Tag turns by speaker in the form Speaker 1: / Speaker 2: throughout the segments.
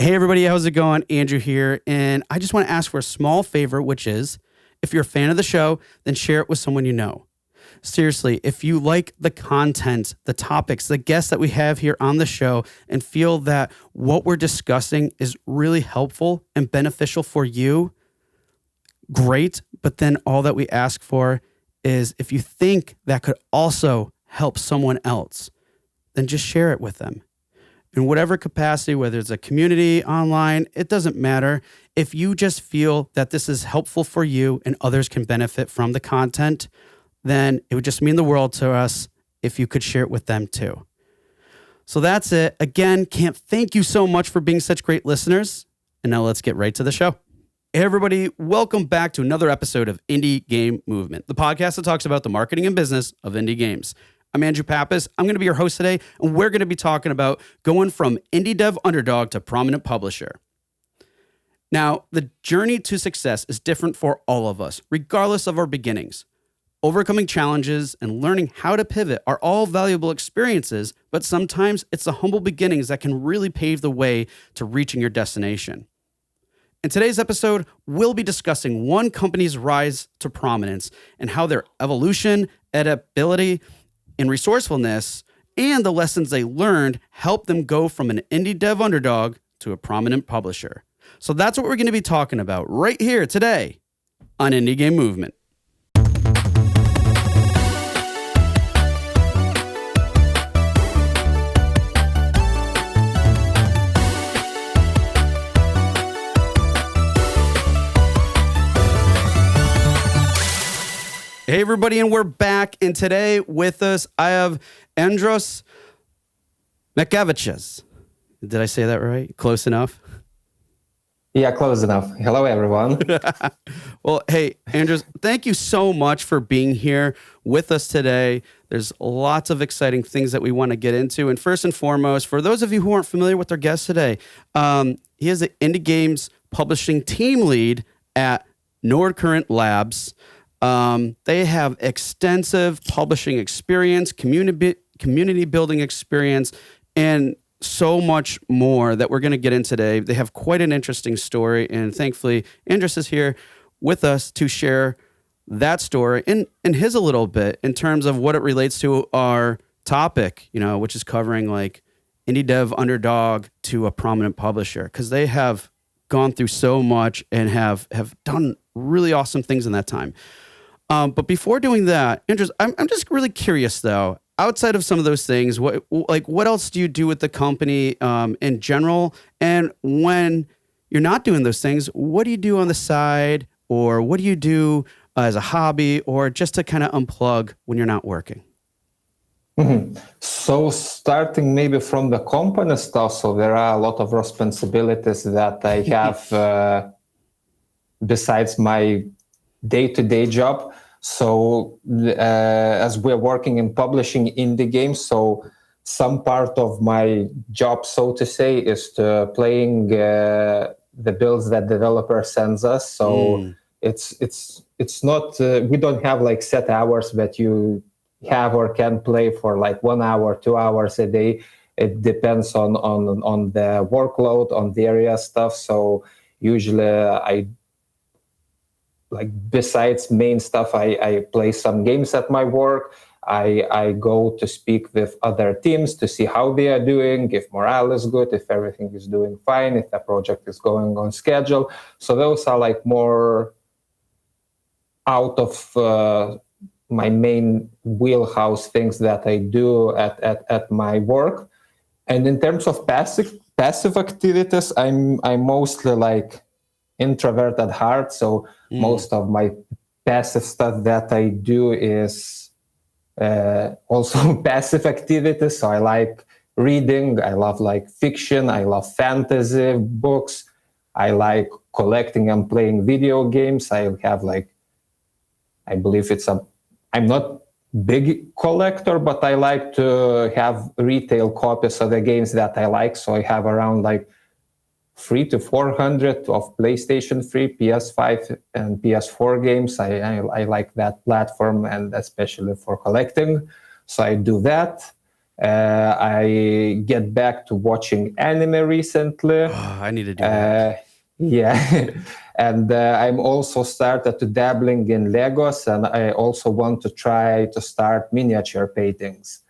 Speaker 1: Hey everybody, how's it going? Andrew here, and I just want to ask for a small favor, which is, if you're a fan of the show, then share it with someone you know. Seriously, if you like the content, the topics, the guests that we have here on the show, and feel that what we're discussing is really helpful and beneficial for you, great. But then all that we ask for is if you think that could also help someone else, then just share it with them. In whatever capacity, whether it's a community, online, it doesn't matter. If you just feel that this is helpful for you and others can benefit from the content, then it would just mean the world to us if you could share it with them too. So that's it. Again, can't thank you so much for being such great listeners. And now let's get right to the show. Hey everybody, welcome back to another episode of Indie Game Movement, the podcast that talks about the marketing and business of indie games. I'm Andrew Pappas. I'm going to be your host today, and we're going to be talking about going from indie dev underdog to prominent publisher. Now, the journey to success is different for all of us, regardless of our beginnings. Overcoming challenges and learning how to pivot are all valuable experiences, but sometimes it's the humble beginnings that can really pave the way to reaching your destination. In today's episode, we'll be discussing one company's rise to prominence and how their evolution, adaptability, and resourcefulness and the lessons they learned help them go from an indie dev underdog to a prominent publisher. So that's what we're going to be talking about right here today on Indie Game Movement. Hey everybody, and we're back. And today with us, I have Andrius Mackevicius. Did I say that right? Close enough?
Speaker 2: Yeah, close enough. Hello, everyone.
Speaker 1: Well, hey, Andrius, thank you so much for being here with us today. There's lots of exciting things that we want to get into. And first and foremost, for those of you who aren't familiar with our guest today, he is the Indie Games Publishing Team Lead at Nordcurrent Labs. They have extensive publishing experience, community building experience, and so much more that we're going to get into today. They have quite an interesting story, and thankfully, Andrius is here with us to share that story and his a little bit in terms of what it relates to our topic, which is covering like indie dev underdog to a prominent publisher, because they have gone through so much and have done really awesome things in that time. But before doing that, Andrius, I'm just really curious though, outside of some of those things, what else do you do with the company in general? And when you're not doing those things, what do you do on the side, or what do you do as a hobby, or just to kind of unplug when you're not working?
Speaker 2: Mm-hmm. So starting maybe from the company stuff, so there are a lot of responsibilities that I have besides my day-to-day job. So as we're working in publishing indie games, so some part of my job, so to say, is to playing the builds that developer sends us. So it's not we don't have like set hours that you have or can play for like 1 hour, 2 hours a day. It depends on the workload, on the area stuff. So usually besides main stuff, I play some games at my work. I go to speak with other teams to see how they are doing, if morale is good, if everything is doing fine, if the project is going on schedule. So those are like more out of my main wheelhouse things that I do at my work. And in terms of passive activities, I'm mostly like introvert at heart, so most of my passive stuff that I do is also passive activities. So I like reading, I love like fiction, I love fantasy books, I like collecting and playing video games. I have I'm not big collector, but I like to have retail copies of the games that I like. So I have around like 300 to 400 of PlayStation 3, PS5, and PS4 games. I like that platform, and especially for collecting. So I do that. I get back to watching anime recently.
Speaker 1: Oh, I need to do that.
Speaker 2: Yeah. And I'm also started to dabbling in Legos, and I also want to try to start miniature paintings.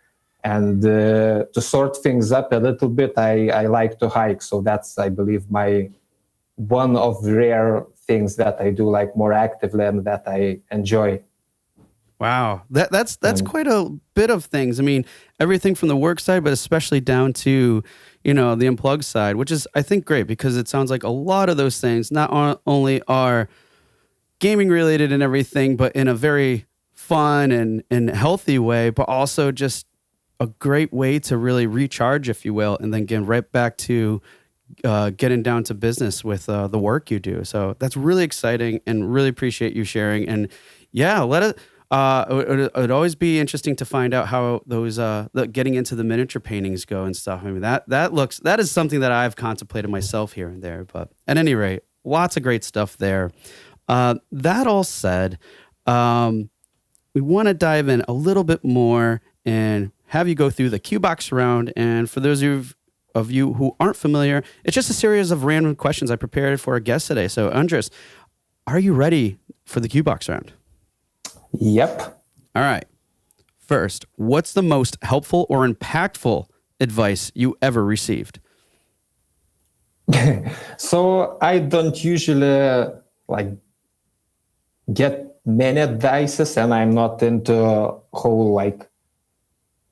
Speaker 2: And to sort things up a little bit, I like to hike. So that's, I believe, my one of the rare things that I do like more actively and that I enjoy.
Speaker 1: Wow, that's quite a bit of things. I mean, everything from the work side, but especially down to, the unplugged side, which is, I think, great because it sounds like a lot of those things not only are gaming related and everything, but in a very fun and healthy way, but also just a great way to really recharge, if you will, and then get right back to getting down to business with the work you do. So that's really exciting and really appreciate you sharing. And yeah, it'd always be interesting to find out how those getting into the miniature paintings go and stuff. I mean, that is something that I've contemplated myself here and there. But at any rate, lots of great stuff there. That all said, we want to dive in a little bit more and have you go through the Q box round. And for those of you who aren't familiar, it's just a series of random questions I prepared for our guest today. So, Andrius, are you ready for the Q box round?
Speaker 2: Yep.
Speaker 1: All right. First, what's the most helpful or impactful advice you ever received?
Speaker 2: So I don't usually get many advices, and I'm not into whole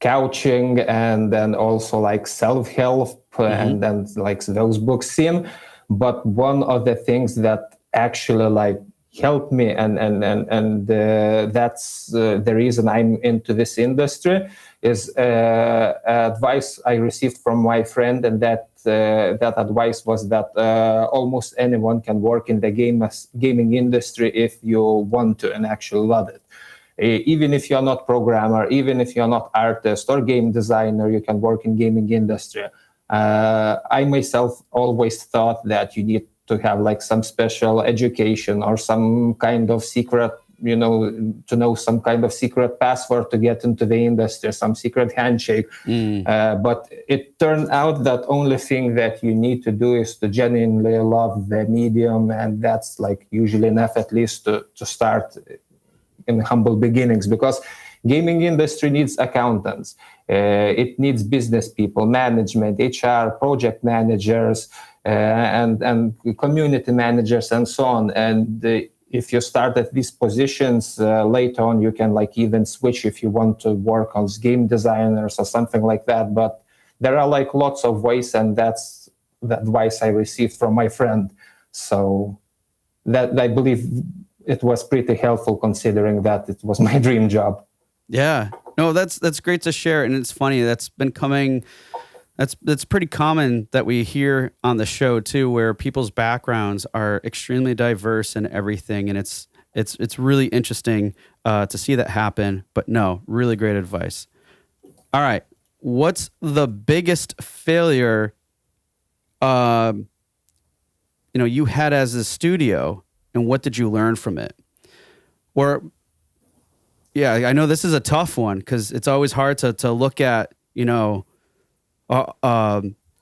Speaker 2: couching and then also self-help and then those books seem. But one of the things that actually helped me and that's the reason I'm into this industry is advice I received from my friend, and that advice was that almost anyone can work in the gaming industry if you want to and actually love it. Even if you're not programmer, even if you're not artist or game designer, you can work in gaming industry. I myself always thought that you need to have some special education or some kind of secret, to know some kind of secret password to get into the industry, some secret handshake. But it turned out that only thing that you need to do is to genuinely love the medium, and that's usually enough at least to start in humble beginnings, because gaming industry needs accountants, it needs business people, management, HR, project managers, and community managers, and so on. And if you start at these positions, later on you can even switch if you want to work on game designers or something like that. But there are lots of ways, and that's the advice I received from my friend. So that I believe it was pretty helpful, considering that it was my dream job.
Speaker 1: Yeah, no, that's great to share. And it's funny, that's been coming. That's pretty common that we hear on the show too, where people's backgrounds are extremely diverse and everything. And it's really interesting to see that happen, but no, really great advice. All right. What's the biggest failure, you had as a studio, and what did you learn from it? Or, yeah, I know this is a tough one because it's always hard to look at,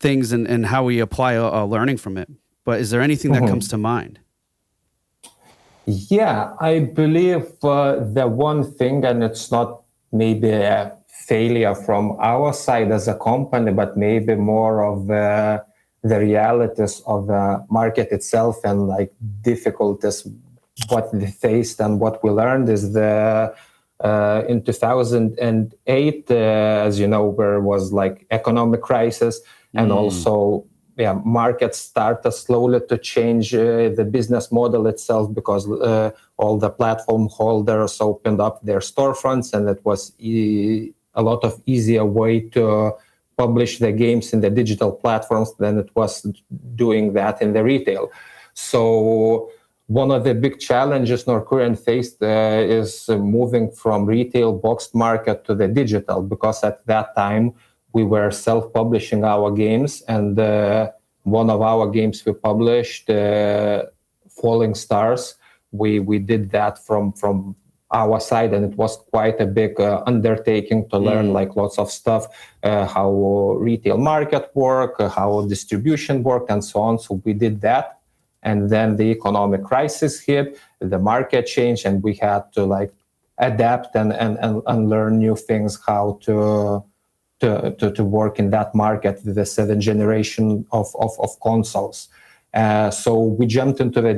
Speaker 1: things and how we apply learning from it. But is there anything that comes to mind?
Speaker 2: Yeah, I believe the one thing, and it's not maybe a failure from our side as a company, but maybe more of the realities of the market itself and difficulties, what we faced and what we learned is in 2008, as you know, there was economic crisis, and also markets started slowly to change the business model itself, because all the platform holders opened up their storefronts, and it was a lot of easier way to publish the games in the digital platforms than it was doing that in the retail. So one of the big challenges North faced is moving from retail boxed market to the digital, because at that time we were self-publishing our games, and one of our games we published, Falling Stars, we did that from our side, and it was quite a big undertaking to learn like lots of stuff, how retail market work, how distribution worked, and so on. So we did that, and then the economic crisis hit, the market changed, and we had to like adapt and learn new things, how to work in that market with the seventh generation of consoles. So we jumped into the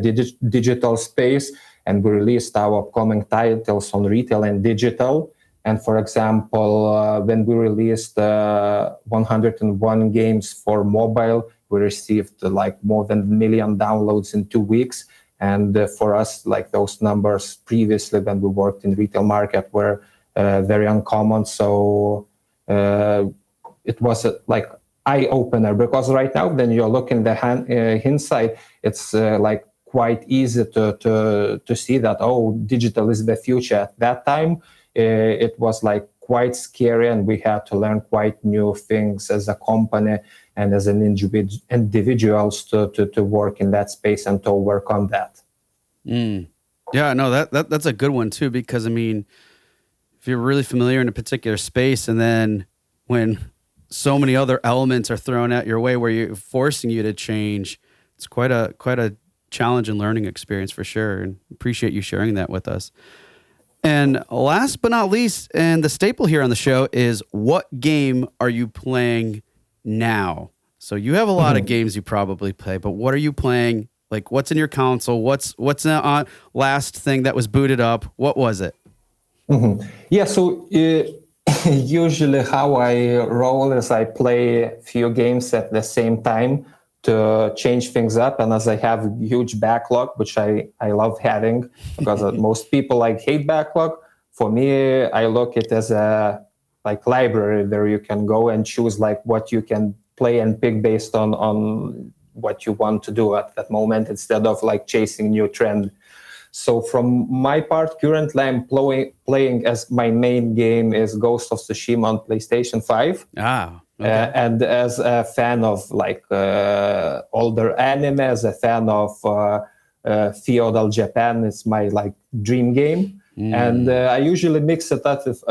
Speaker 2: digital space, and we released our upcoming titles on retail and digital. And for example, when we released 101 games for mobile, we received like more than 1 million downloads in 2 weeks. And for us, like those numbers previously when we worked in retail market were very uncommon. So it was like eye-opener, because right now when you're looking the hindsight, it's like quite easy to see that, oh, digital is the future. At that time, it was like quite scary, and we had to learn quite new things as a company and as an individuals to work in that space and to work on that.
Speaker 1: Yeah, no, that's a good one too, because I mean, if you're really familiar in a particular space, and then when so many other elements are thrown at your way where you're forcing you to change, it's quite a challenge and learning experience for sure. And appreciate you sharing that with us. And last but not least, and the staple here on the show, is what game are you playing now? So you have a lot of games you probably play, but what are you playing? Like, what's in your console? What's the last thing that was booted up? What was it?
Speaker 2: Yeah, so usually how I roll is I play a few games at the same time to change things up. And as I have a huge backlog, which I love having, because most people like hate backlog. For me, I look at it as a like library where you can go and choose like what you can play and pick based on what you want to do at that moment, instead of like chasing new trend. So from my part, currently I'm playing as my main game is Ghost of Tsushima on PlayStation 5.
Speaker 1: Okay.
Speaker 2: And as a fan of like older anime, as a fan of feudal Japan, it's my like dream game. And I usually mix it up with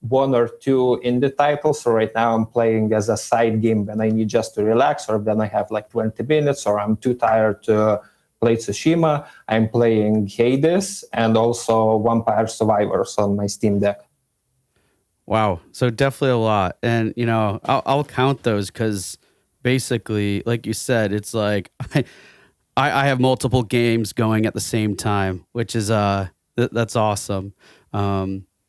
Speaker 2: one or two indie titles. So right now I'm playing as a side game when I need just to relax, or when I have like 20 minutes, or I'm too tired to play Tsushima. I'm playing Hades and also Vampire Survivors on my Steam Deck.
Speaker 1: Wow. So definitely a lot. And, you know, I'll count those, because basically, like you said, it's like I have multiple games going at the same time, which is that's awesome.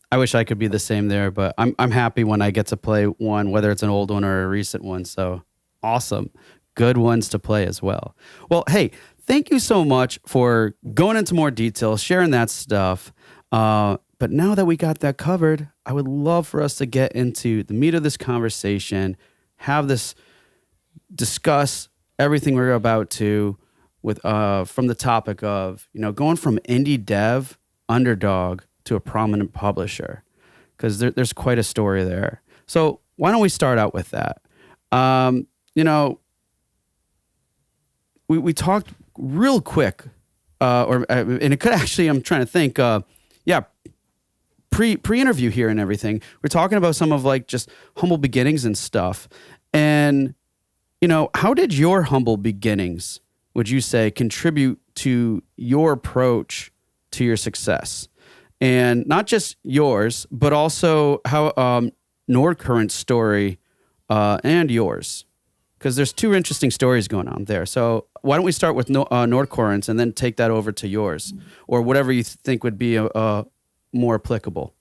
Speaker 1: I wish I could be the same there, but I'm happy when I get to play one, whether it's an old one or a recent one. So awesome. Good ones to play as well. Well, hey, thank you so much for going into more detail, sharing that stuff. But now that we got that covered, I would love for us to get into the meat of this conversation, have this discuss everything we're about to with from the topic of, you know, going from indie dev, Underdog, to a prominent publisher, because there's quite a story there. So why don't we start out with that? You know, we talked real quick, and it could actually, I'm trying to think, pre-interview here and everything, we're talking about some of like just humble beginnings and stuff. And, you know, how did your humble beginnings, would you say, contribute to your approach to your success? And not just yours, but also how Nordcurrent's story and yours, because there's two interesting stories going on there. So why don't we start with Nordcurrent's and then take that over to yours, or whatever you think would be more applicable.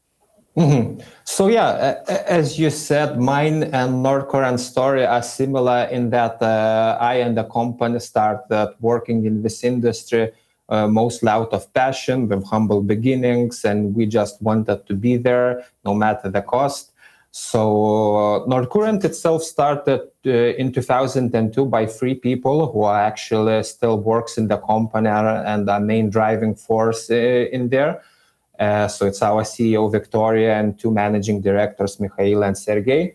Speaker 2: So yeah, as you said, mine and Nordcurrent's story are similar in that I and the company started working in this industry mostly out of passion, with humble beginnings, and we just wanted to be there no matter the cost. So Nordcurrent itself started in 2002 by 3 people who are actually still works in the company and the main driving force in there. So it's our CEO, Victoria, and 2 managing directors, Mikhail and Sergey.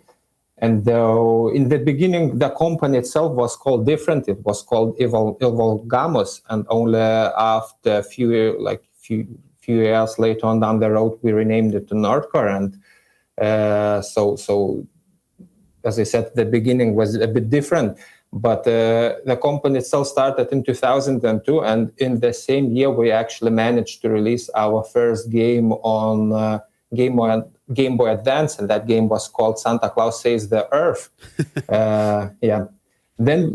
Speaker 2: And though in the beginning, the company itself was called different. It was called Evil Gamos. And only after a few few years later on down the road, we renamed it to Nordcore. And so as I said, the beginning was a bit different, but the company itself started in 2002, and in the same year we actually managed to release our first game on Game Boy Advance, and that game was called Santa Claus Saves the Earth. Yeah. Then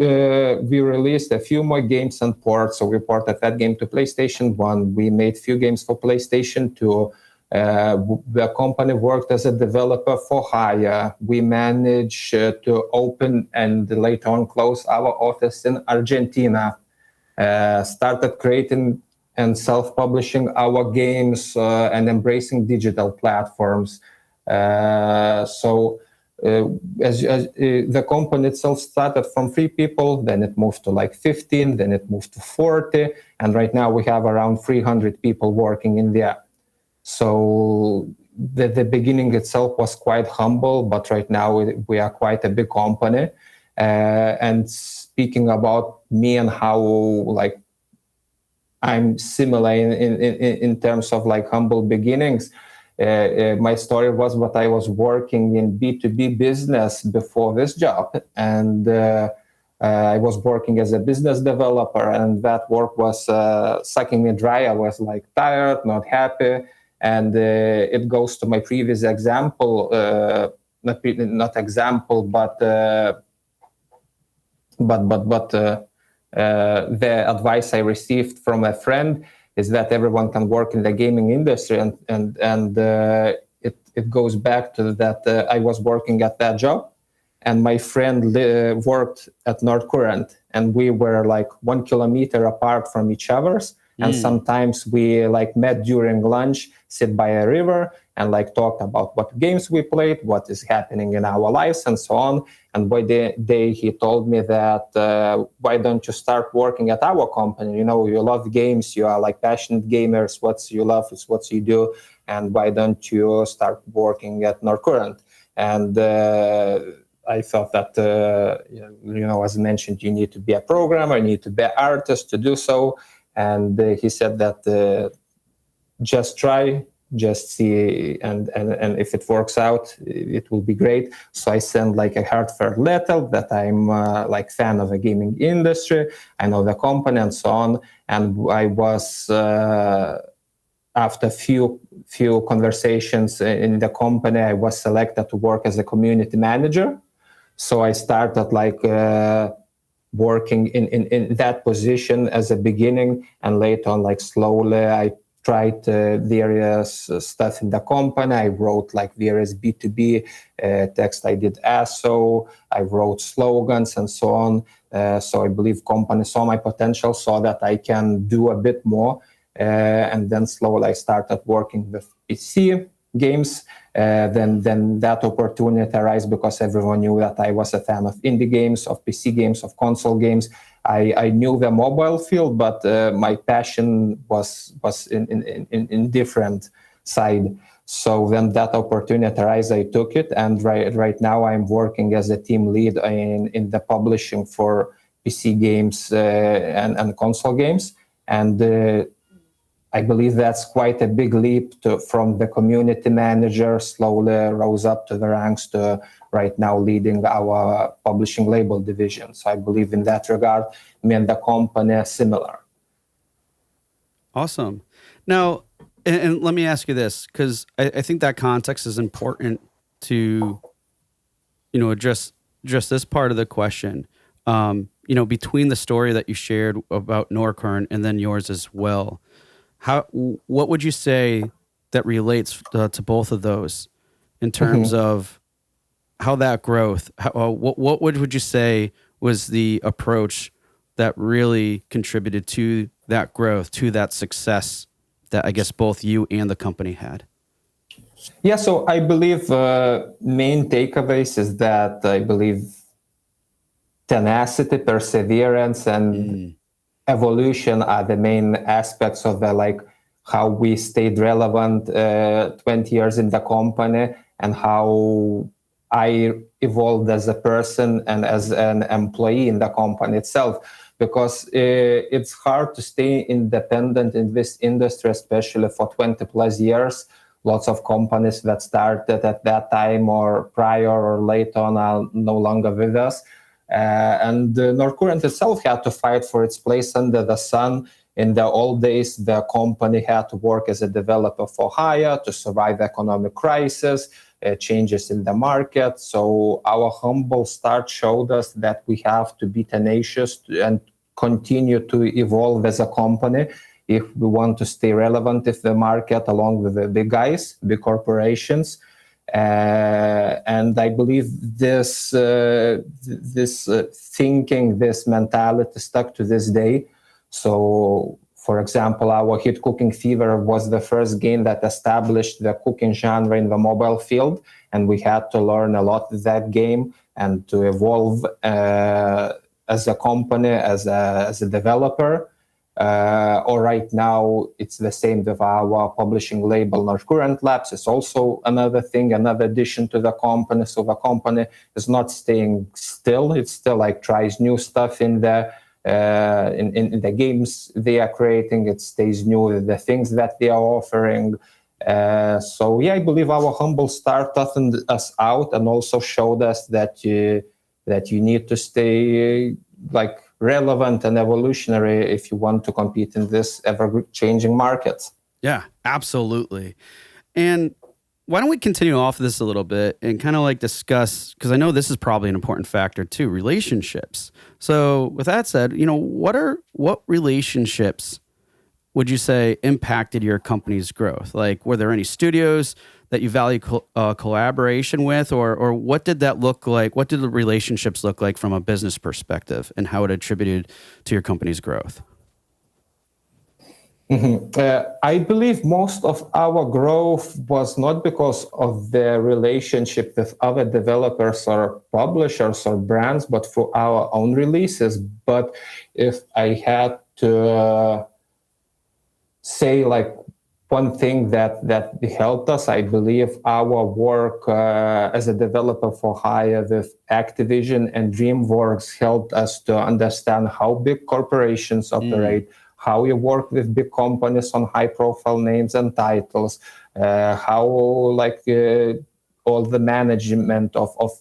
Speaker 2: we released a few more games and ports. So we ported that game to PlayStation 1. We made few games for PlayStation 2. The company worked as a developer for hire. We managed to open and later on close our office in Argentina. Started creating and self-publishing our games and embracing digital platforms. The company itself started from 3 people, then it moved to like 15, then it moved to 40, and right now we have around 300 people working in there. So the beginning itself was quite humble, but right now we are quite a big company. And speaking about me and how like I'm similar in terms of like humble beginnings, my story was what I was working in B2B business before this job, and I was working as a business developer, and that work was sucking me dry. I was like tired, not happy. And it goes to my previous example, not example, but the advice I received from a friend is that everyone can work in the gaming industry, and it goes back to that. I was working at that job, and my friend worked at North Current, and we were like 1 kilometer apart from each other's. And sometimes we like met during lunch, sit by a river, and like talked about what games we played, what is happening in our lives, and so on. And one day he told me that, why don't you start working at our company? You know, you love games, you are like passionate gamers, what you love is what you do, and why don't you start working at North Current? And I thought that, as mentioned, you need to be a programmer, you need to be an artist to do so. And he said that just try, just see, and if it works out, it will be great. So I sent like a heartfelt letter that I'm like fan of the gaming industry, I know the company and so on. And I was after few conversations in the company, I was selected to work as a community manager. So I started like working in that position as a beginning, and later on, like slowly, I tried various stuff in the company. I wrote like various B2B text. I did ASO, I wrote slogans and so on. So I believe company saw my potential, saw that I can do a bit more. And then slowly I started working with PC games. Then that opportunity arose because everyone knew that I was a fan of indie games, of PC games, of console games. I knew the mobile field, but my passion was in different side. So then that opportunity arose, I took it, and right now I'm working as a team lead in the publishing for PC games and console games. And I believe that's quite a big leap from the community manager, slowly rose up to the ranks to right now leading our publishing label division. So I believe in that regard, me and the company are similar.
Speaker 1: Awesome. Now, and let me ask you this, because I think that context is important to, address this part of the question. Between the story that you shared about Norcurrent and then yours as well, what would you say that relates to both of those in terms of how that growth, what would you say was the approach that really contributed to that growth, to that success that I guess both you and the company had?
Speaker 2: Yeah, so I believe main takeaways is that I believe tenacity, perseverance, and evolution are the main aspects of how we stayed relevant 20 years in the company, and how I evolved as a person and as an employee in the company itself. because it's hard to stay independent in this industry, especially for 20 plus years. Lots of companies that started at that time or prior or later on are no longer with us. And Nordcurrent itself had to fight for its place under the sun. In the old days, the company had to work as a developer for hire to survive the economic crisis, changes in the market. So our humble start showed us that we have to be tenacious and continue to evolve as a company if we want to stay relevant with the market along with the big guys, big corporations. And I believe this thinking, this mentality stuck to this day. So, for example, our hit Cooking Fever was the first game that established the cooking genre in the mobile field, and we had to learn a lot with that game and to evolve as a company, as a developer. Or right now, it's the same with our publishing label, Nordcurrent Labs. It's also another thing, another addition to the company. So the company is not staying still. It still like tries new stuff in the games they are creating. It stays new with the things that they are offering. So yeah, I believe our humble start toughened us out and also showed us that you need to stay like relevant and evolutionary if you want to compete in this ever-changing market.
Speaker 1: Yeah, absolutely. And why don't we continue off this a little bit and kind of like discuss, because I know this is probably an important factor too, relationships. So with that said, what relationships would you say impacted your company's growth? Like, were there any studios that you value collaboration with, or what did that look like? What did the relationships look like from a business perspective, and how it attributed to your company's growth?
Speaker 2: Mm-hmm. I believe most of our growth was not because of the relationship with other developers or publishers or brands, but for our own releases. But if I had to say like one thing that helped us, I believe our work as a developer for hire with Activision and DreamWorks helped us to understand how big corporations operate, how you work with big companies on high-profile names and titles, how like all the management of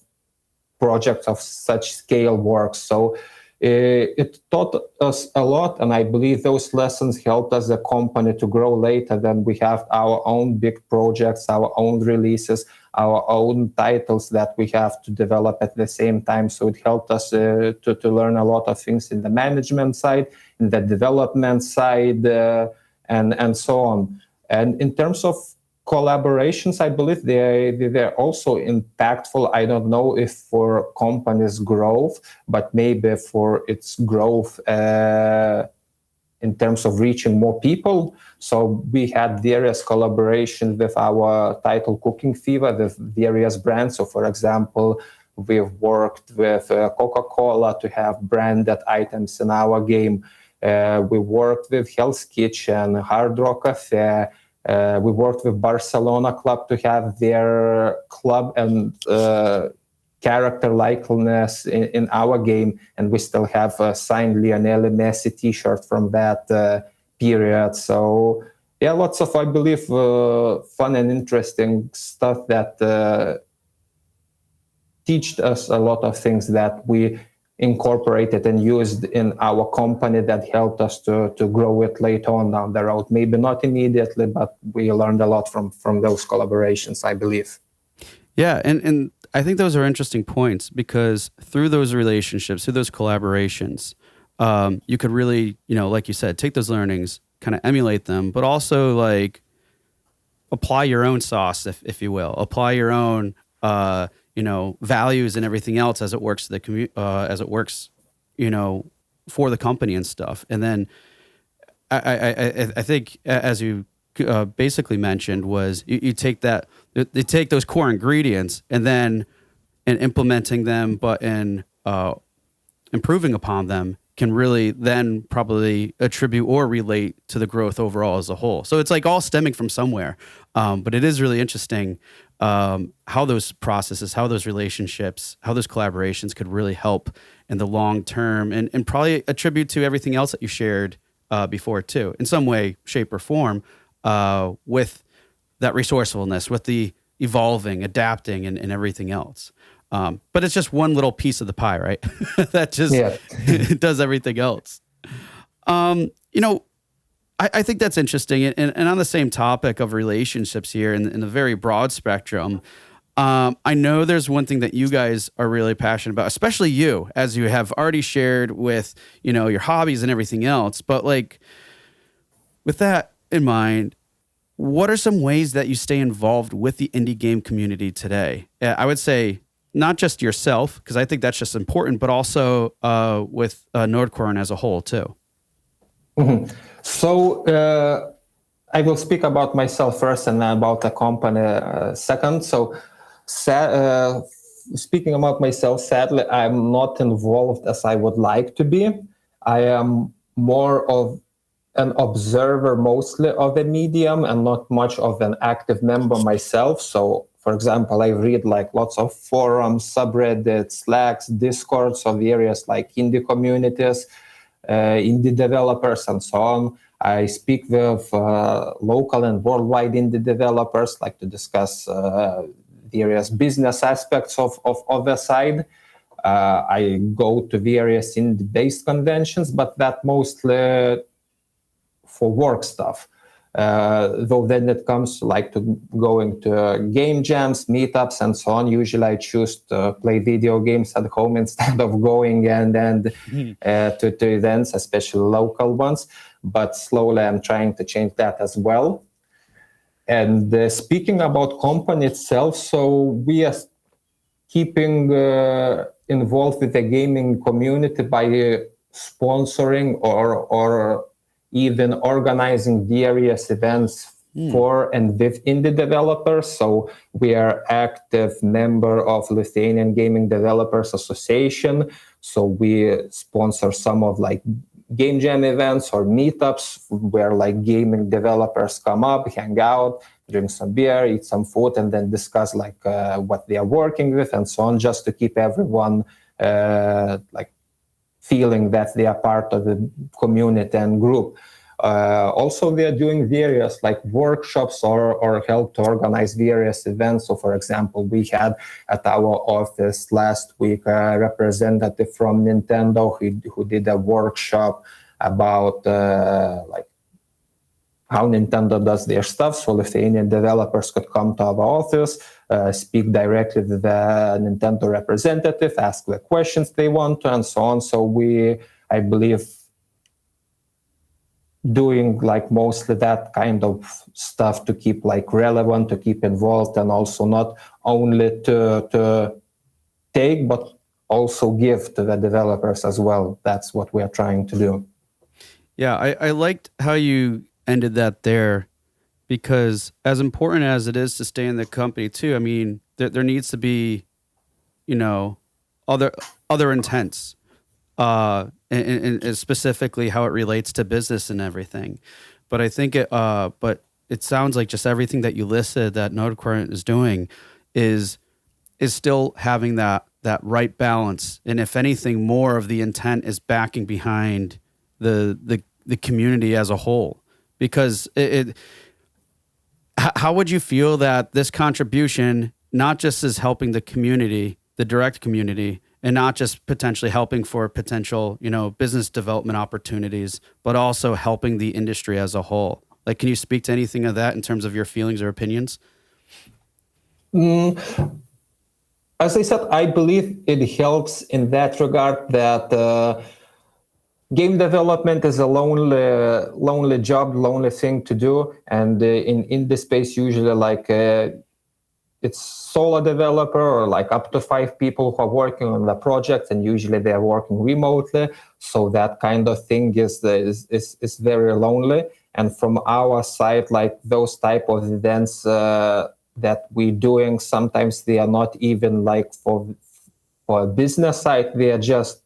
Speaker 2: projects of such scale works. So it taught us a lot, and I believe those lessons helped us, the company, to grow later. Then we have our own big projects, our own releases, our own titles that we have to develop at the same time. So it helped us to learn a lot of things in the management side, in the development side, and so on. And in terms of collaborations, I believe they're also impactful. I don't know if for companies' growth, but maybe for its growth in terms of reaching more people. So we had various collaborations with our title Cooking Fever with various brands. So for example, we've worked with Coca-Cola to have branded items in our game. We worked with Hell's Kitchen, Hard Rock Cafe. We worked with Barcelona Club to have their club and character likeness in our game, and we still have a signed Lionel Messi T-shirt from that period. So yeah, lots of, I believe, fun and interesting stuff that teached us a lot of things that we incorporated and used in our company that helped us to grow it later on down the road. Maybe not immediately, but we learned a lot from those collaborations, I believe.
Speaker 1: Yeah, and I think those are interesting points, because through those relationships, through those collaborations, you could really, like you said, take those learnings, kind of emulate them, but also like apply your own sauce, if you will, apply your own values and everything else as it works to the as it works, for the company and stuff. And then I think, as you basically mentioned, was you take they take those core ingredients and then in implementing them, but in improving upon them, can really then probably attribute or relate to the growth overall as a whole. So it's like all stemming from somewhere. But it is really interesting how those processes, how those relationships, how those collaborations could really help and the long term, and probably attribute to everything else that you shared before too, in some way, shape, or form, with that resourcefulness, with the evolving, adapting, and everything else. But it's just one little piece of the pie, right? That just does everything else. I think that's interesting. And on the same topic of relationships here in the very broad spectrum, I know there's one thing that you guys are really passionate about, especially you, as you have already shared with, your hobbies and everything else. But like, with that in mind, what are some ways that you stay involved with the indie game community today? I would say not just yourself, because I think that's just important, but also with Nordcorn as a whole too.
Speaker 2: Mm-hmm. So I will speak about myself first and about the company second. So speaking about myself, sadly, I'm not involved as I would like to be. I am more of an observer mostly of the medium and not much of an active member myself. So, for example, I read like lots of forums, subreddits, Slacks, Discords of various like indie communities, indie developers, and so on. I speak with local and worldwide indie developers, like to discuss various business aspects of the side. I go to various indie-based conventions, but that mostly for work stuff. Though then it comes like to going to game jams, meetups, and so on. Usually I choose to play video games at home instead of going and to events, especially local ones. But slowly I'm trying to change that as well. And speaking about company itself, so we are keeping involved with the gaming community by sponsoring or even organizing various events for and with indie developers. So we are active member of Lithuanian Gaming Developers Association. So we sponsor some of like game jam events or meetups where like gaming developers come up, hang out, drink some beer, eat some food, and then discuss like what they are working with and so on, just to keep everyone like feeling that they are part of the community and group. Also, we are doing various like workshops or help to organize various events. So, for example, we had at our office last week a representative from Nintendo who did a workshop about like how Nintendo does their stuff. So Lithuanian developers could come to our office, speak directly with the Nintendo representative, ask the questions they want to, and so on. So we, I believe, doing like mostly that kind of stuff to keep like relevant, to keep involved, and also not only to take, but also give to the developers as well. That's what we are trying to do.
Speaker 1: Yeah, I liked how you ended that there, because as important as it is to stay in the company too, I mean, there needs to be, other intents, and specifically how it relates to business and everything. But I think but it sounds like just everything that you listed that Nordcorn is doing is still having that right balance. And if anything, more of the intent is backing behind the community as a whole. Because how would you feel that this contribution not just is helping the community, the direct community, and not just potentially helping for potential, business development opportunities, but also helping the industry as a whole? Like, can you speak to anything of that in terms of your feelings or opinions?
Speaker 2: As I said, I believe it helps in that regard that game development is a lonely job, lonely thing to do. And in this space, usually like it's solo developer or like up to 5 people who are working on the project, and usually they are working remotely. So that kind of thing is very lonely. And from our side, like those type of events that we're doing, sometimes they are not even like for a business side. They are just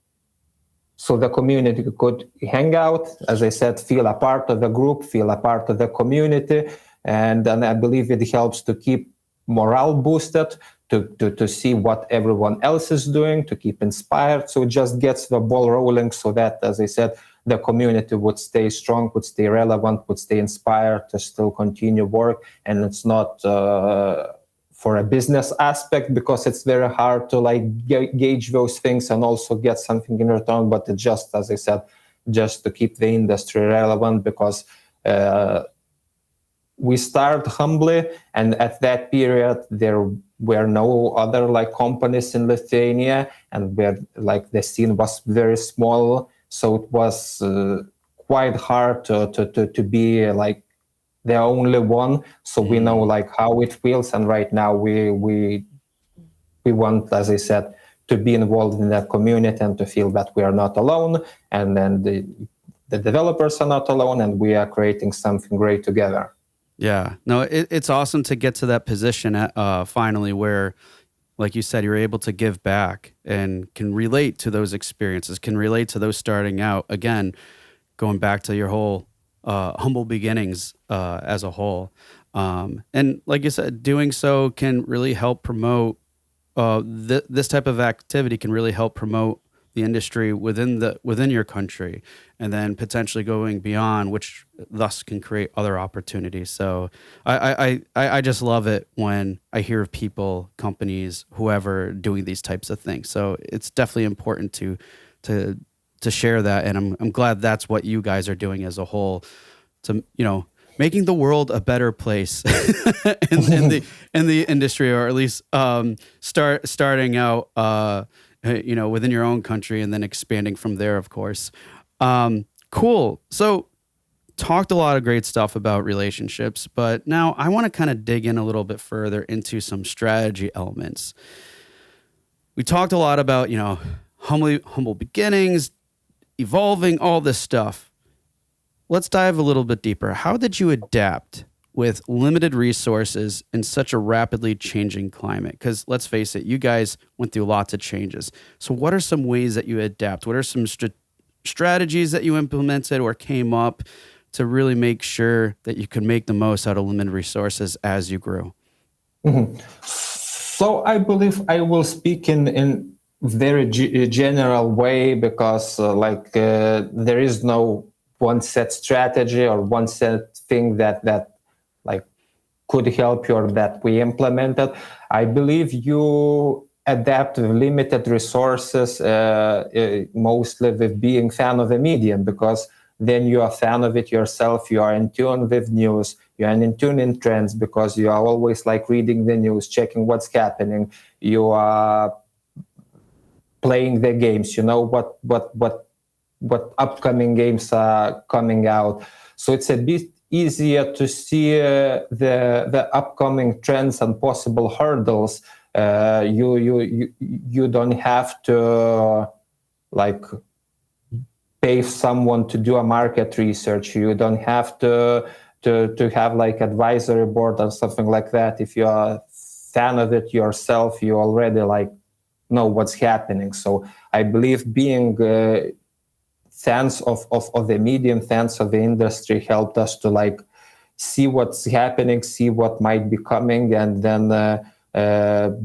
Speaker 2: so the community could hang out, as I said, feel a part of the group, feel a part of the community. And then I believe it helps to keep morale boosted, to see what everyone else is doing, to keep inspired. So it just gets the ball rolling so that, as I said, the community would stay strong, would stay relevant, would stay inspired to still continue work. And it's not for a business aspect, because it's very hard to like gauge those things and also get something in return. But it's just, as I said, just to keep the industry relevant, because we start humbly, and at that period there were no other like companies in Lithuania, and where like the scene was very small, so it was quite hard to be like the only one. So we know like how it feels, and right now we want, as I said, to be involved in that community and to feel that we are not alone, and then the developers are not alone, and we are creating something great together.
Speaker 1: Yeah, no, it's awesome to get to that position finally where, like you said, you're able to give back and can relate to those experiences, can relate to those starting out. Again, going back to your whole humble beginnings as a whole. And like you said, doing so can really help promote this type of activity can really help promote the industry within your country, and then potentially going beyond, which thus can create other opportunities. So I just love it when I hear of people, companies, whoever doing these types of things. So it's definitely important to share that, and I'm glad that's what you guys are doing as a whole, to making the world a better place in the industry, or at least starting out within your own country and then expanding from there, of course. Cool. So talked a lot of great stuff about relationships, but now I want to kind of dig in a little bit further into some strategy elements. We talked a lot about, humble beginnings, evolving, all this stuff. Let's dive a little bit deeper. How did you adapt with limited resources in such a rapidly changing climate? Because let's face it, you guys went through lots of changes. So what are some ways that you adapt? What are some strategies that you implemented or came up to really make sure that you could make the most out of limited resources as you grew?
Speaker 2: Mm-hmm. So I believe I will speak in very general way, because there is no one set strategy or one set thing that like could help you or that we implemented. I believe you adapt with limited resources, mostly with being fan of the medium, because then you are a fan of it yourself. You are in tune with news. You are in tune in trends, because you are always like reading the news, checking what's happening. You are playing the games. You know what upcoming games are coming out. So it's a bit easier to see the upcoming trends and possible hurdles. You don't have to like pay someone to do a market research. You don't have to have like advisory board or something like that. If you're a fan of it yourself, you already like know what's happening. So I believe being fans of the medium, fans of the industry, helped us to like see what's happening, see what might be coming, and then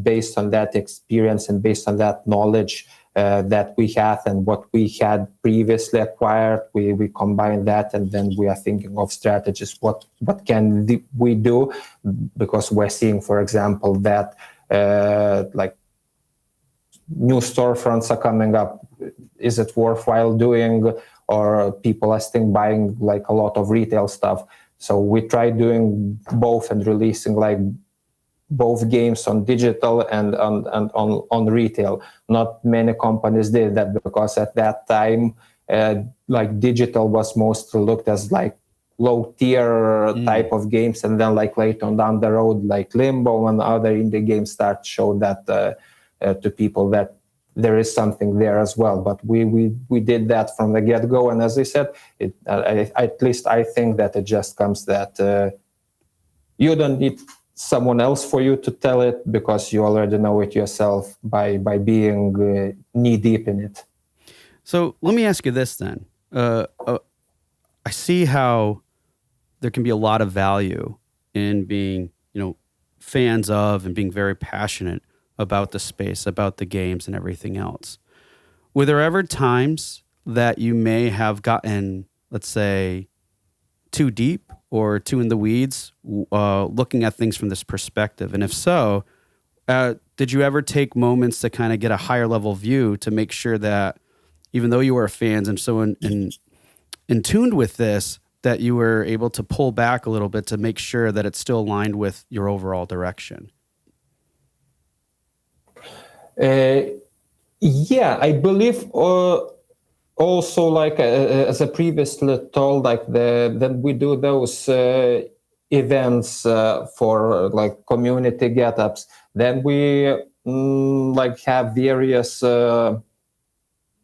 Speaker 2: based on that experience and based on that knowledge that we have and what we had previously acquired, we combine that, and then we are thinking of strategies. What can we do? Because we're seeing, for example, that like new storefronts are coming up. Is it worthwhile doing, or people are still buying like a lot of retail stuff? So we try doing both and releasing like both games on digital and on retail. Not many companies did that, because at that time, like digital was mostly looked as like low tier type of games, and then like later on down the road, like Limbo and other indie games start to show that to people that there is something there as well. But we did that from the get-go, and as I said, at least I think that it just comes that you don't need someone else for you to tell it, because you already know it yourself by being knee deep in it.
Speaker 1: So let me ask you this then. I see how there can be a lot of value in being, fans of and being very passionate about the space, about the games and everything else. Were there ever times that you may have gotten, let's say, too deep or too in the weeds, looking at things from this perspective? And if so, did you ever take moments to kind of get a higher level view to make sure that even though you were fans and so in tuned with this, that you were able to pull back a little bit to make sure that it's still aligned with your overall direction?
Speaker 2: Yeah, I believe also, like as I previously told, like then we do those events for like community get-ups. Then we like have various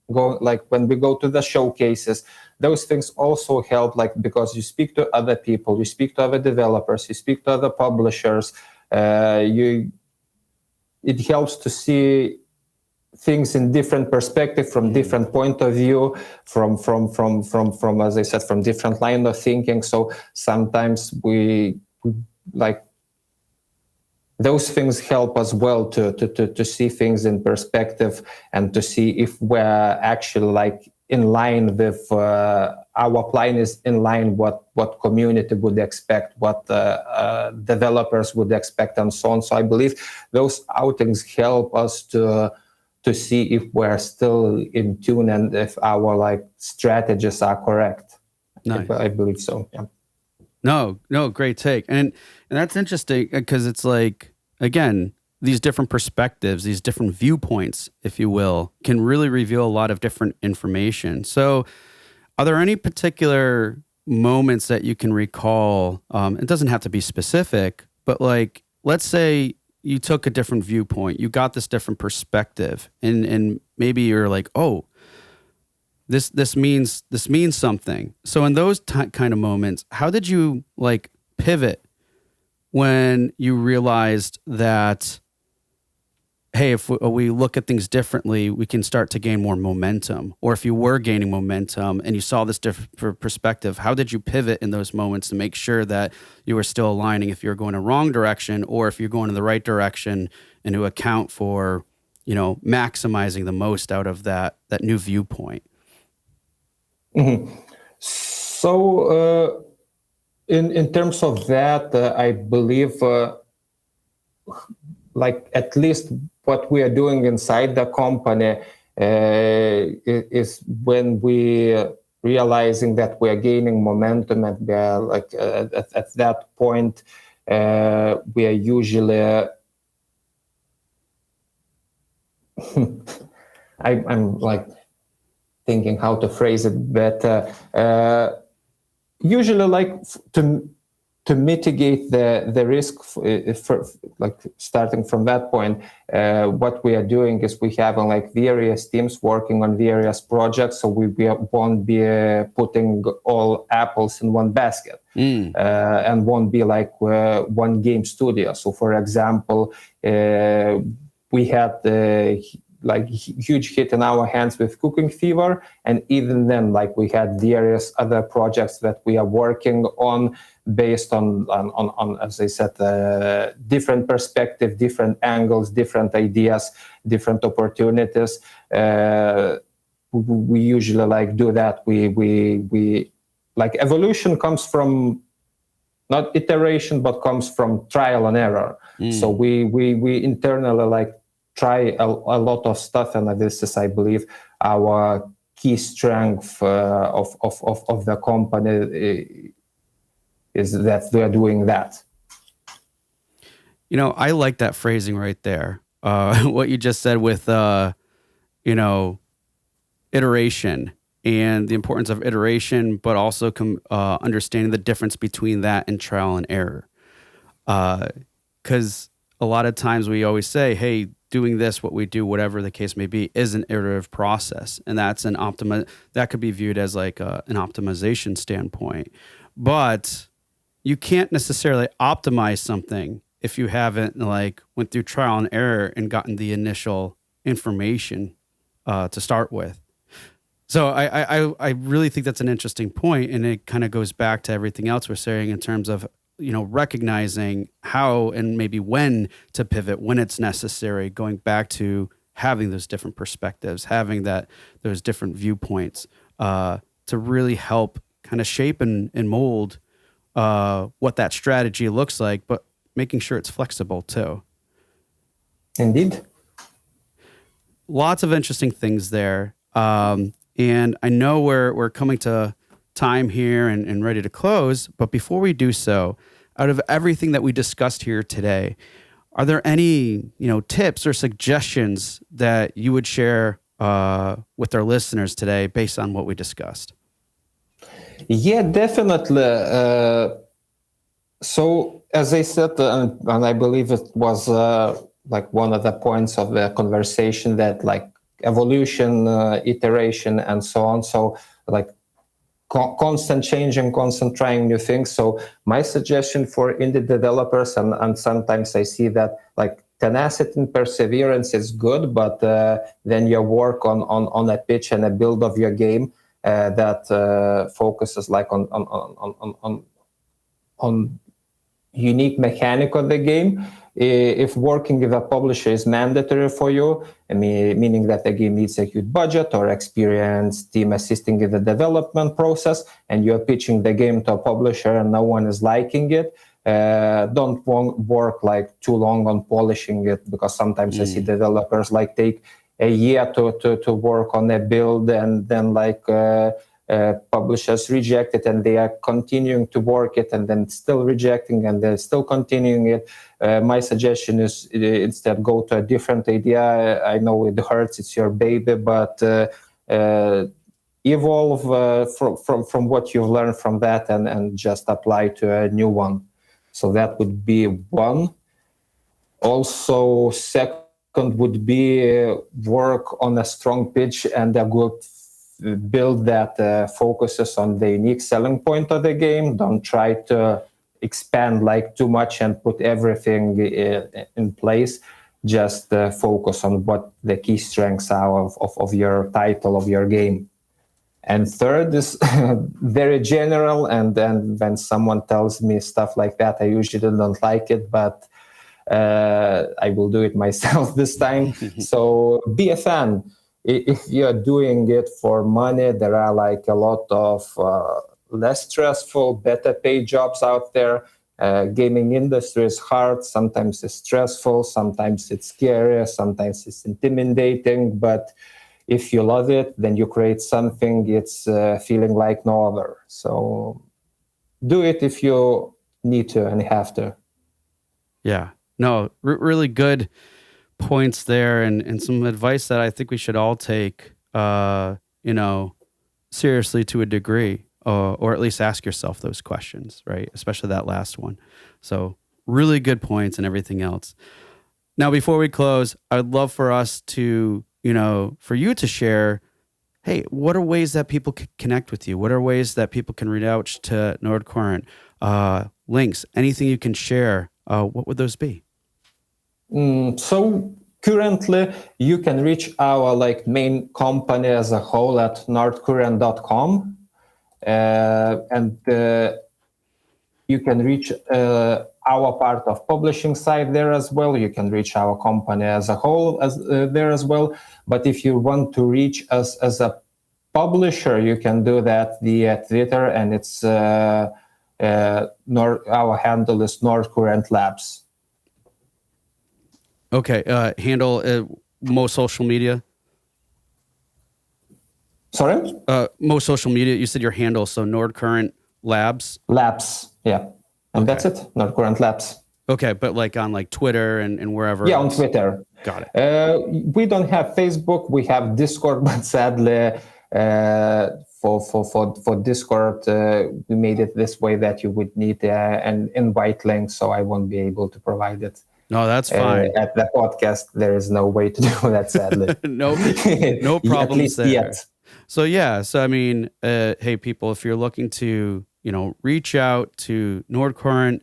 Speaker 2: like when we go to the showcases. Those things also help, like because you speak to other people, you speak to other developers, you speak to other publishers. It helps to see things in different perspective, from different point of view, from as I said, from different line of thinking. So sometimes we like those things help as well to see things in perspective and to see if we're actually like in line with our plan is in line what community would expect, what developers would expect, and so on. So I believe those outings help us to see if we're still in tune and if our like strategies are correct.
Speaker 1: Nice.
Speaker 2: I believe so. Yeah.
Speaker 1: No, great take. And that's interesting because it's like, again, these different perspectives, these different viewpoints, if you will, can really reveal a lot of different information. So are there any particular moments that you can recall? It doesn't have to be specific, but like, let's say you took a different viewpoint, you got this different perspective, and maybe you're like, oh, this means something. So in those kind of moments, how did you like pivot when you realized that, hey, if we look at things differently, we can start to gain more momentum? Or if you were gaining momentum and you saw this different perspective, how did you pivot in those moments to make sure that you were still aligning if you're going a wrong direction, or if you're going in the right direction, and to account for, maximizing the most out of that new viewpoint?
Speaker 2: Mm-hmm. So in terms of that, I believe like at least what we are doing inside the company is when we realizing that we are gaining momentum, and we are like at that point we are usually I'm like thinking how to phrase it better. Usually, like to mitigate the risk, for like starting from that point, what we are doing is we have like various teams working on various projects, so we won't be putting all apples in one basket, and won't be like one game studio. So, for example, we had like huge hit in our hands with Cooking Fever, and even then, like we had various other projects that we are working on based on as I said, different perspective, different angles, different ideas, different opportunities. We usually like do that. We like evolution comes from not iteration, but comes from trial and error. So we internally like try a lot of stuff, and this is, I believe, our key strength of the company is that we are doing that.
Speaker 1: I like that phrasing right there. What you just said with, iteration and the importance of iteration, but also understanding the difference between that and trial and error. Because a lot of times we always say, hey, doing this, what we do, whatever the case may be, is an iterative process. And that's that could be viewed as like an optimization standpoint. But you can't necessarily optimize something if you haven't like went through trial and error and gotten the initial information to start with. So I really think that's an interesting point, and it kind of goes back to everything else we're saying in terms of recognizing how and maybe when to pivot when it's necessary, going back to having those different perspectives, having those different viewpoints to really help kind of shape and mold what that strategy looks like, but making sure it's flexible too.
Speaker 2: Indeed.
Speaker 1: Lots of interesting things there. And I know we're coming to time here and ready to close, but before we do so, out of everything that we discussed here today, are there any, tips or suggestions that you would share with our listeners today based on what we discussed?
Speaker 2: Yeah, definitely. So as I said, and I believe it was like one of the points of the conversation, that like evolution, iteration, and so on. So like constant changing, constant trying new things. So my suggestion for indie developers, and sometimes I see that like tenacity and perseverance is good, but then your work on a pitch and a build of your game that focuses like on unique mechanic of the game. If working with a publisher is mandatory for you, meaning that the game needs a huge budget or experienced team assisting in the development process, and you're pitching the game to a publisher and no one is liking it, don't work like too long on polishing it, because sometimes I see developers like take a year to work on a build, and then like publishers reject it, and they are continuing to work it, and then still rejecting, and they're still continuing it. My suggestion is instead go to a different idea. I know it hurts, it's your baby, but evolve from what you've learned from that, and just apply to a new one. So that would be one. Also, second would be work on a strong pitch and a good build that focuses on the unique selling point of the game. Don't try to expand like too much and put everything in place. Just focus on what the key strengths are of your title, of your game. And third is very general, and then when someone tells me stuff like that, I usually don't like it, but I will do it myself this time. So be a fan. If you're doing it for money, there are like a lot of less stressful, better paid jobs out there. Gaming industry is hard. Sometimes it's stressful. Sometimes it's scary. Sometimes it's intimidating. But if you love it, then you create something. It's feeling like no other. So do it if you need to and have to.
Speaker 1: Yeah. No, really good points there, and some advice that I think we should all take, seriously to a degree, or at least ask yourself those questions, right? Especially that last one. So really good points and everything else. Now, before we close, I'd love for us to, for you to share, hey, what are ways that people can connect with you? What are ways that people can reach out to Nord Current? Links, anything you can share, what would those be?
Speaker 2: So currently, you can reach our main company as a whole at nordcurrent.com, and you can reach our part of publishing side there as well. You can reach our company as a whole there as well. But if you want to reach us as a publisher, you can do that via Twitter, and it's our handle is Nordcurrent Labs.
Speaker 1: Okay, handle most social media.
Speaker 2: Sorry?
Speaker 1: Most social media. You said your handle, so Nordcurrent Labs.
Speaker 2: Labs, yeah, and that's it. Nordcurrent Labs.
Speaker 1: Okay, but on Twitter and wherever.
Speaker 2: Yeah,
Speaker 1: else.
Speaker 2: On Twitter.
Speaker 1: Got it.
Speaker 2: We don't have Facebook. We have Discord, but sadly, for Discord, we made it this way that you would need an invite link, so I won't be able to provide it.
Speaker 1: No, that's fine.
Speaker 2: At the podcast, there is no way to do that, sadly.
Speaker 1: No problems
Speaker 2: at least
Speaker 1: there.
Speaker 2: Yet.
Speaker 1: So hey, people, if you're looking to, reach out to Nord Current,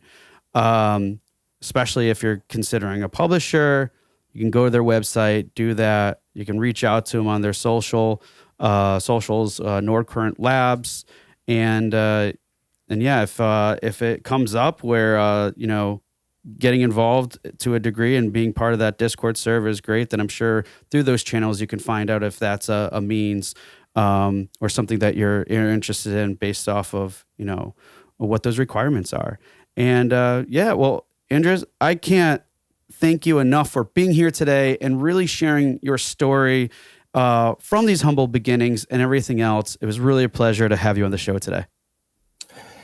Speaker 1: especially if you're considering a publisher, you can go to their website, do that. You can reach out to them on their socials, Nord Current Labs, and yeah, if it comes up where getting involved to a degree and being part of that Discord server is great, then I'm sure through those channels you can find out if that's a means or something that you're interested in based off of what those requirements are. And well, Andrius, I can't thank you enough for being here today and really sharing your story from these humble beginnings and everything else. It was really a pleasure to have you on the show today.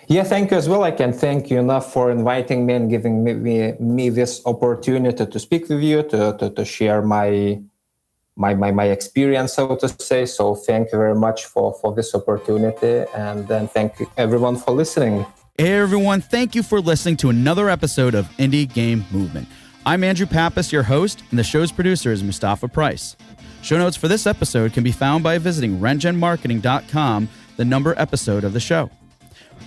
Speaker 2: Yeah, thank you as well. I can thank you enough for inviting me and giving me this opportunity to speak with you, to share my experience, so to say. So thank you very much for this opportunity. And then thank you everyone for listening.
Speaker 1: Hey everyone, thank you for listening to another episode of Indie Game Movement. I'm Andrew Pappas, your host, and the show's producer is Mustafa Price. Show notes for this episode can be found by visiting rengenmarketing.com, the number episode of the show.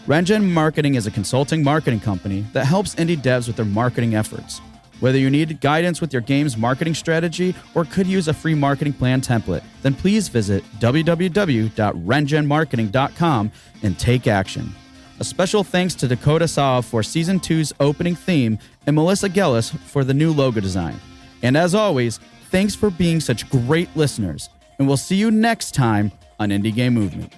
Speaker 1: Rengen Marketing is a consulting marketing company that helps indie devs with their marketing efforts. Whether you need guidance with your game's marketing strategy or could use a free marketing plan template, then please visit www.rengenmarketing.com and take action. A special thanks to Dakota Saw for Season 2's opening theme and Melissa Gellis for the new logo design. And as always, thanks for being such great listeners, and we'll see you next time on Indie Game Movement.